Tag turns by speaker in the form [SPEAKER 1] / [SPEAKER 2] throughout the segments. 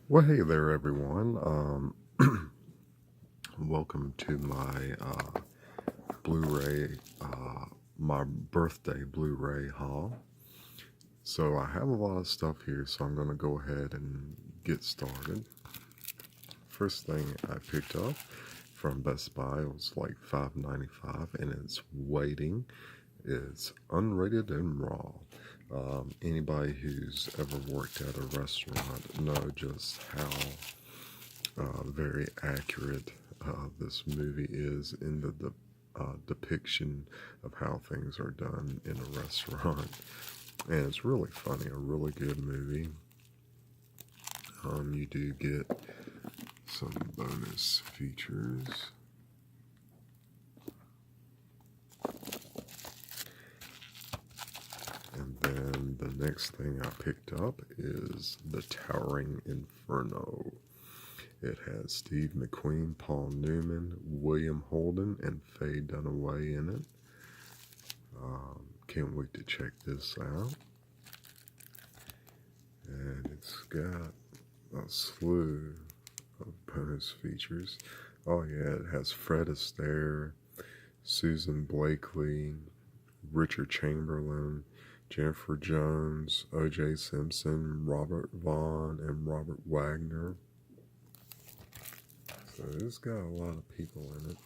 [SPEAKER 1] Well, hey there, everyone. Welcome to my Blu-ray, my birthday Blu-ray haul. So I have a lot of stuff here, so I'm going to go ahead and get started. First thing I picked up from Best Buy was like $5.95, and it's Waiting. It's unrated and raw. Anybody who's ever worked at a restaurant know just how very accurate this movie is in the depiction of how things are done in a restaurant. And it's really funny, a really good movie. You do get some bonus features. And then the next thing I picked up is The Towering Inferno. It has Steve McQueen, Paul Newman, William Holden, and Faye Dunaway in it. Can't wait to check this out. And it's got a slew of bonus features. Oh yeah, it has Fred Astaire, Susan Blakely, Richard Chamberlain, Jennifer Jones, O.J. Simpson, Robert Vaughn, and Robert Wagner. So it's got a lot of people in it.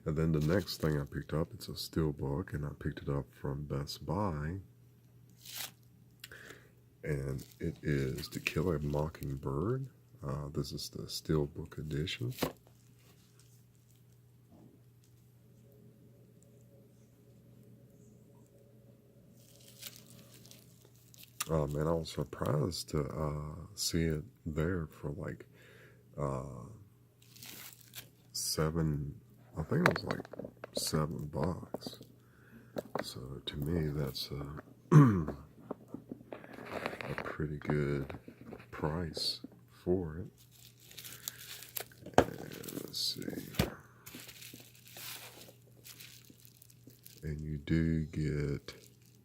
[SPEAKER 1] And then the next thing I picked up, it's a steelbook, and I picked it up from Best Buy. And it is To Kill a Mockingbird. This is the steelbook edition. Man, I was surprised to see it there for like seven. I think it was like $7. So to me, that's a pretty good price for it. And let's see. And you do get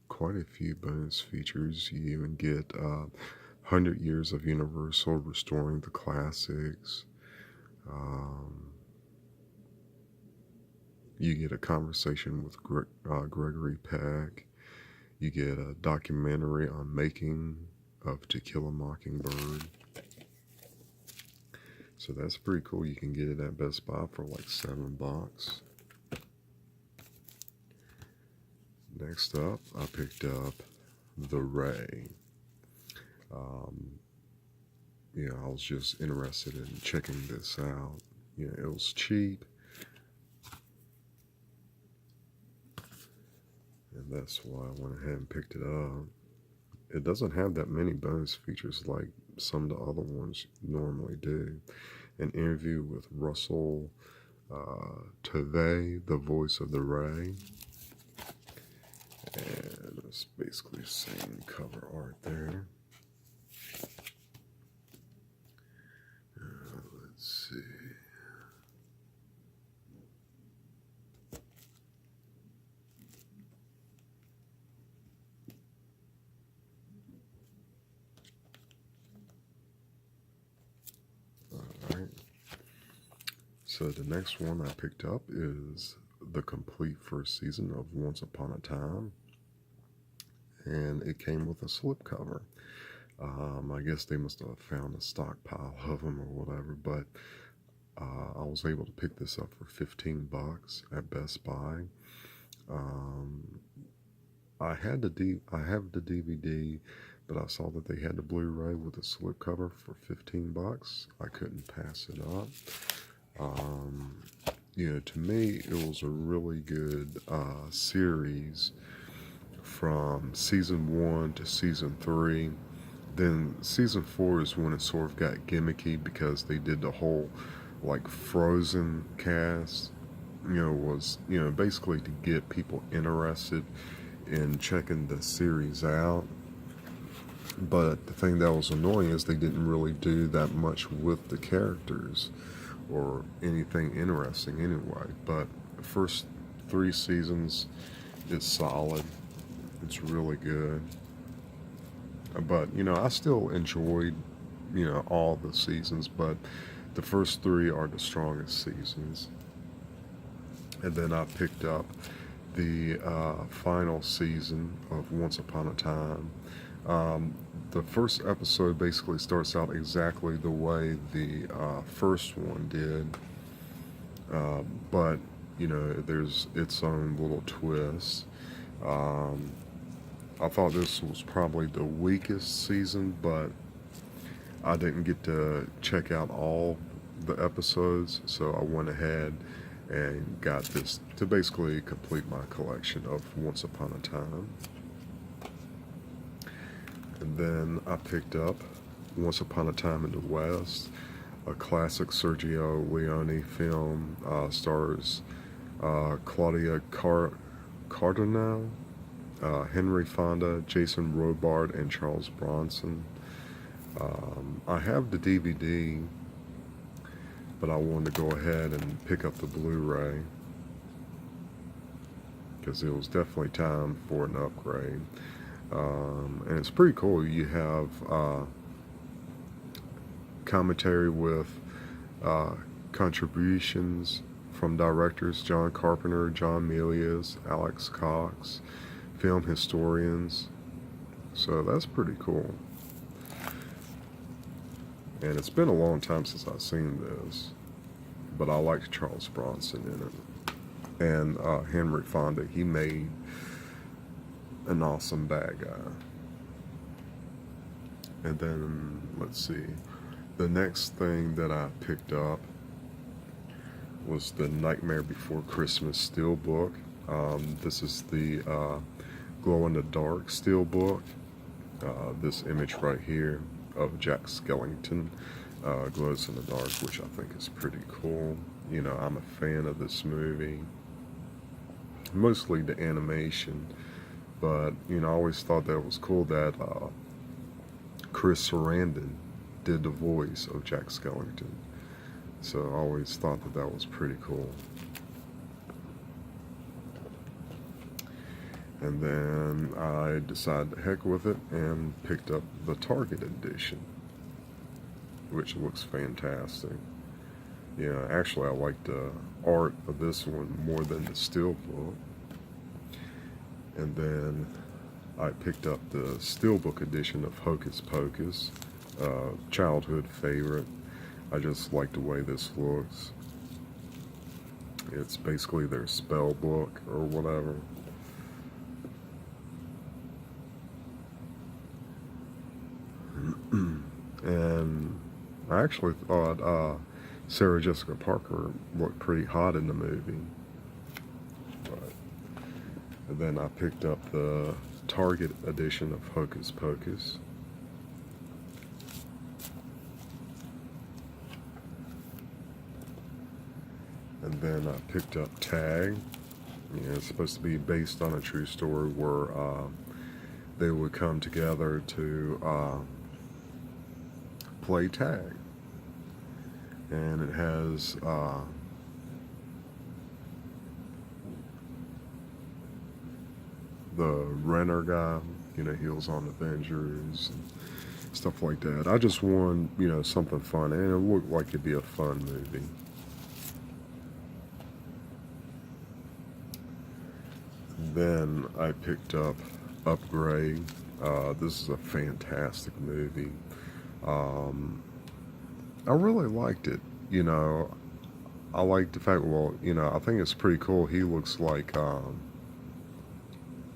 [SPEAKER 1] quite a few bonus features. You even get 100 Years of Universal Restoring the Classics. You get a conversation with Gregory Peck. You get a documentary on making of To Kill a Mockingbird. So that's pretty cool. You can get it at Best Buy for like $7. Next up, I picked up The Ray. I was just interested in checking this out. It was cheap. And that's why I went ahead and picked it up. It doesn't have that many bonus features like some of the other ones normally do. An interview with Russell Tovey, the voice of the Ray. And it's basically the same cover art there. Let's see. Alright. So the next one I picked up is the complete first season of Once Upon a Time. And it came with a slipcover. I guess they must have found a stockpile of them or whatever, but I was able to pick this up for $15 at Best Buy. I have the DVD, but I saw that they had the Blu-ray with the slipcover for $15. I couldn't pass it up. To me, it was a really good series from season 1 to season 3. Then season 4 is when it sort of got gimmicky because they did the whole like Frozen cast. Was basically to get people interested in checking the series out. But the thing that was annoying is they didn't really do that much with the characters or anything interesting anyway. But the first 3 seasons is solid. It's really good. But I still enjoyed all the seasons, but the first three are the strongest seasons. And then I picked up the final season of Once Upon a Time. Um, the first episode basically starts out exactly the way the first one did, but there's its own little twist. Um, I thought this was probably the weakest season, but I didn't get to check out all the episodes, so I went ahead and got this to basically complete my collection of Once Upon a Time. And then I picked up Once Upon a Time in the West, a classic Sergio Leone film. Stars Claudia Cardinal, Henry Fonda, Jason Robards, and Charles Bronson. I have the DVD, but I wanted to go ahead and pick up the Blu-ray because it was definitely time for an upgrade. And it's pretty cool. You have commentary with uh, contributions from directors John Carpenter, John Milius, Alex Cox, film historians. So that's pretty cool. And it's been a long time since I've seen this, but I liked Charles Bronson in it. And Henry Fonda, he made an awesome bad guy. And then, let's see, the next thing that I picked up was the Nightmare Before Christmas Steelbook. This is the glow-in-the-dark Steelbook. This image right here of Jack Skellington glows in the dark, which I think is pretty cool. I'm a fan of this movie, mostly the animation, but I always thought that it was cool that Chris Sarandon did the voice of Jack Skellington. So I always thought that that was pretty cool. And then I decided to heck with it and picked up the Target edition, which looks fantastic. Yeah, actually I like the art of this one more than the Steelbook. And then I picked up the Steelbook edition of Hocus Pocus, childhood favorite. I just like the way this looks. It's basically their spell book or whatever. And I actually thought Sarah Jessica Parker looked pretty hot in the movie. But and then I picked up the Target edition of Hocus Pocus. And then I picked up Tag. It's supposed to be based on a true story where they would come together to play tag. And it has the Renner guy, he was on Avengers and stuff like that. I just wanted, something fun, and it looked like it'd be a fun movie. Then I picked up Upgrade. This is a fantastic movie. I really liked it. I like the fact, well, I think it's pretty cool. He looks like,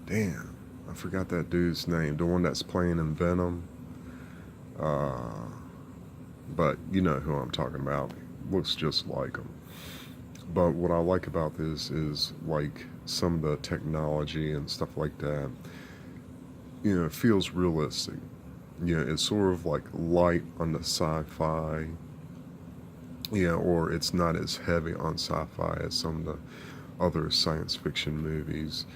[SPEAKER 1] damn, I forgot that dude's name, the one that's playing in Venom. But you know who I'm talking about. Looks just like him. But what I like about this is like some of the technology and stuff like that. It feels realistic. It's sort of like light on the sci-fi. Or it's not as heavy on sci-fi as some of the other science fiction movies.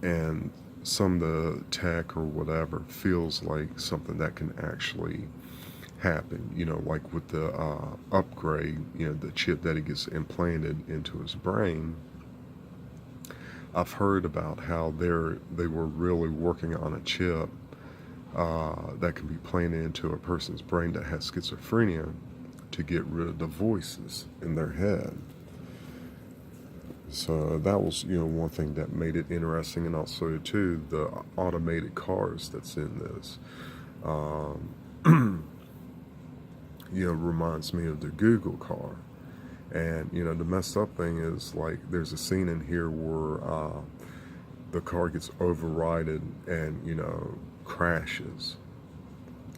[SPEAKER 1] And some of the tech or whatever feels like something that can actually happen, like with the upgrade, the chip that he gets implanted into his brain. I've heard about how they were really working on a chip that can be planted into a person's brain that has schizophrenia to get rid of the voices in their head. So that was, one thing that made it interesting, and also too the automated cars that's in this. Um, reminds me of the Google car. And the messed up thing is, like, there's a scene in here where the car gets overridden and crashes,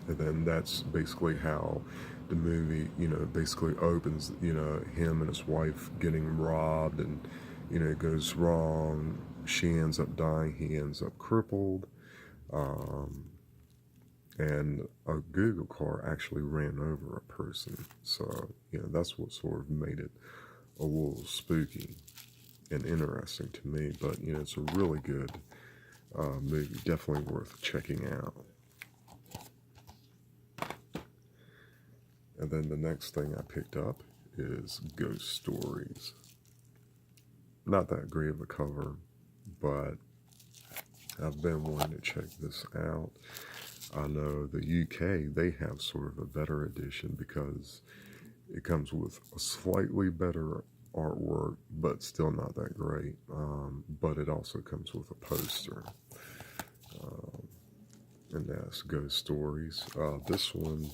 [SPEAKER 1] and then that's basically how the movie basically opens. Him and his wife getting robbed, and it goes wrong. She ends up dying, he ends up crippled, um, and a Google car actually ran over a person. So that's what sort of made it a little spooky and interesting to me. But it's a really good movie, definitely worth checking out. And then the next thing I picked up is Ghost Stories. Not that great of a cover, but I've been wanting to check this out. I know the UK, they have sort of a better edition because it comes with a slightly better artwork, but still not that great. But it also comes with a poster. And that's Ghost Stories. This one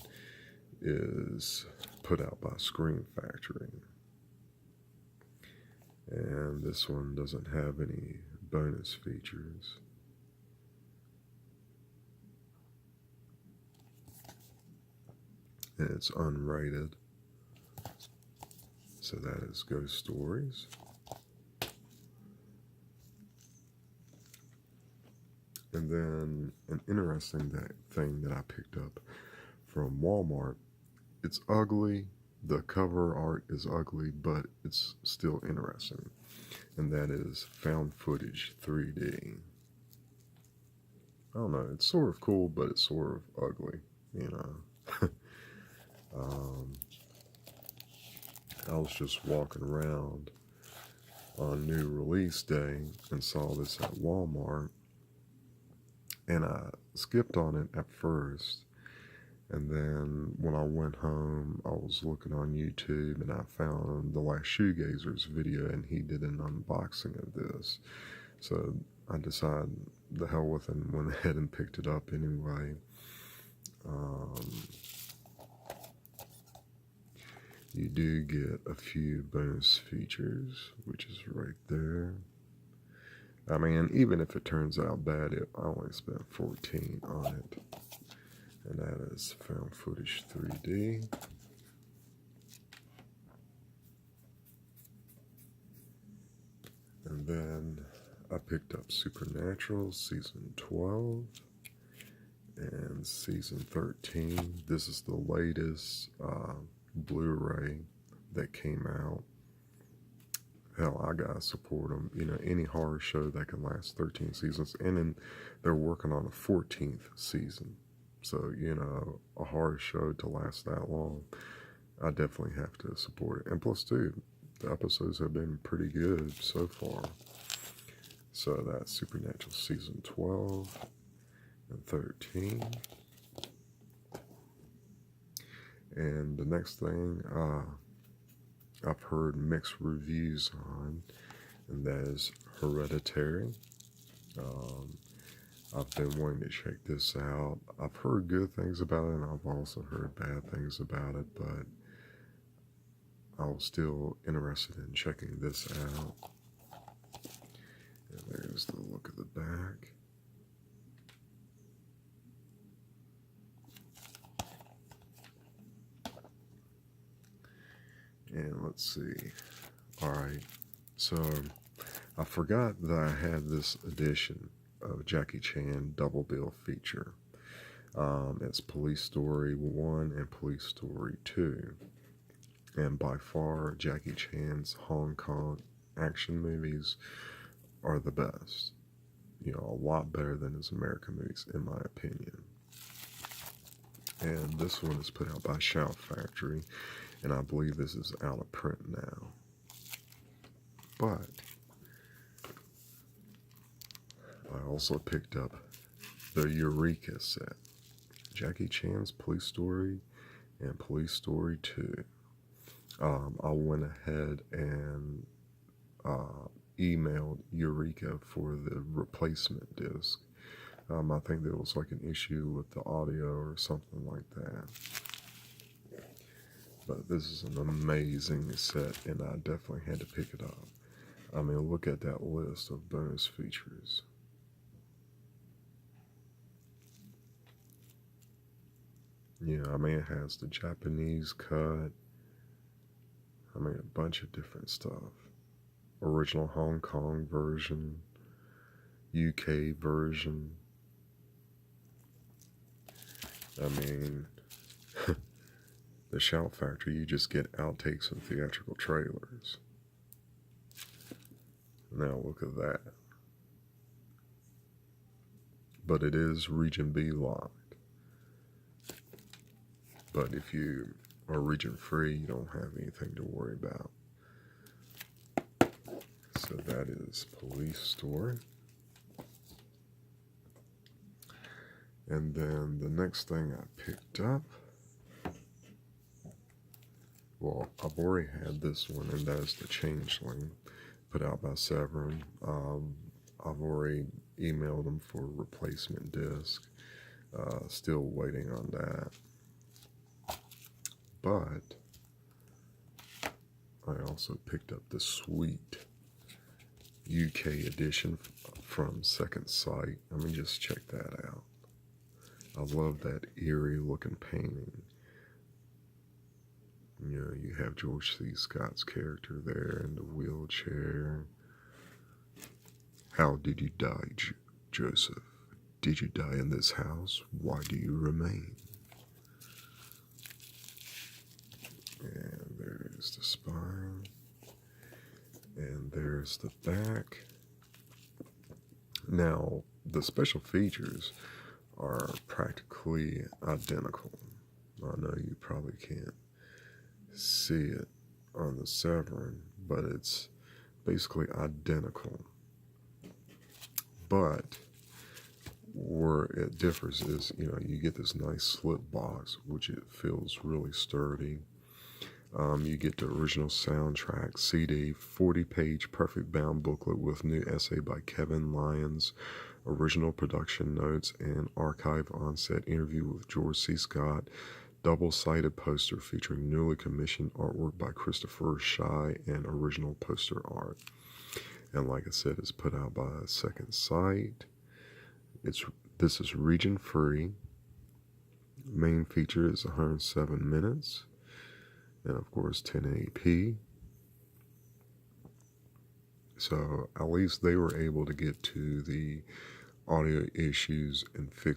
[SPEAKER 1] is put out by Scream Factory. And this one doesn't have any bonus features. And it's unrated. So that is Ghost Stories. And then an interesting thing that I picked up from Walmart. It's ugly. The cover art is ugly, but it's still interesting. And that is Found Footage 3D. I don't know. It's sort of cool, but it's sort of ugly, I was just walking around on new release day and saw this at Walmart, and I skipped on it at first, and then when I went home I was looking on YouTube and I found the Last Shoegazer's video, and he did an unboxing of this. So I decided the hell with it and went ahead and picked it up anyway. You do get a few bonus features, which is right there. I mean, even if it turns out bad, I only spent $14 on it. And that is Found Footage 3D. And then I picked up Supernatural Season 12 and Season 13. This is the latest Blu-ray that came out. Hell, I gotta support them. Any horror show that can last 13 seasons, and then they're working on a 14th season. So, a horror show to last that long, I definitely have to support it. And plus, dude, the episodes have been pretty good so far. So that's Supernatural Season 12 and 13. And the next thing I've heard mixed reviews on, and that is Hereditary. I've been wanting to check this out. I've heard good things about it, and I've also heard bad things about it, but I was still interested in checking this out. And there's the look of the back. And let's see. Alright, so I forgot that I had this edition of Jackie Chan Double Bill feature. It's Police Story 1 and Police Story 2. And by far, Jackie Chan's Hong Kong action movies are the best. A lot better than his American movies, in my opinion. And this one is put out by Shout Factory, and I believe this is out of print now. But I also picked up the Eureka set. Jackie Chan's Police Story and Police Story 2. I went ahead and emailed Eureka for the replacement disc. I think there was like an issue with the audio or something like that. But this is an amazing set, and I definitely had to pick it up. I mean, look at that list of bonus features. Yeah, I mean, it has the Japanese cut. I mean, a bunch of different stuff. Original Hong Kong version, UK version. I mean, the Shout Factory, you just get outtakes and theatrical trailers. Now look at that. But it is Region B locked. But if you are region free, you don't have anything to worry about. So that is Police Story. And then the next thing I picked up, well, I've already had this one, and that is The Changeling, put out by Severin. I've already emailed them for a replacement disc. Still waiting on that. But I also picked up the sweet UK edition from Second Sight. Let me just check that out. I love that eerie looking painting. You know, you have George C. Scott's character there in the wheelchair. How did you die, Joseph? Did you die in this house? Why do you remain? And there's the spine. And there's the back. Now, the special features are practically identical. I know you probably can't see it on the Severin, but it's basically identical. But where it differs is, you know, you get this nice slip box, which it feels really sturdy. You get the original soundtrack, CD, 40-page perfect bound booklet with new essay by Kevin Lyons, original production notes, and archive on-set interview with George C. Scott, double-sided poster featuring newly commissioned artwork by Christopher Shy and original poster art. And like I said, it's put out by Second Sight. This is region free. Main feature is 107 minutes. And of course 1080p. So at least they were able to get to the audio issues and fix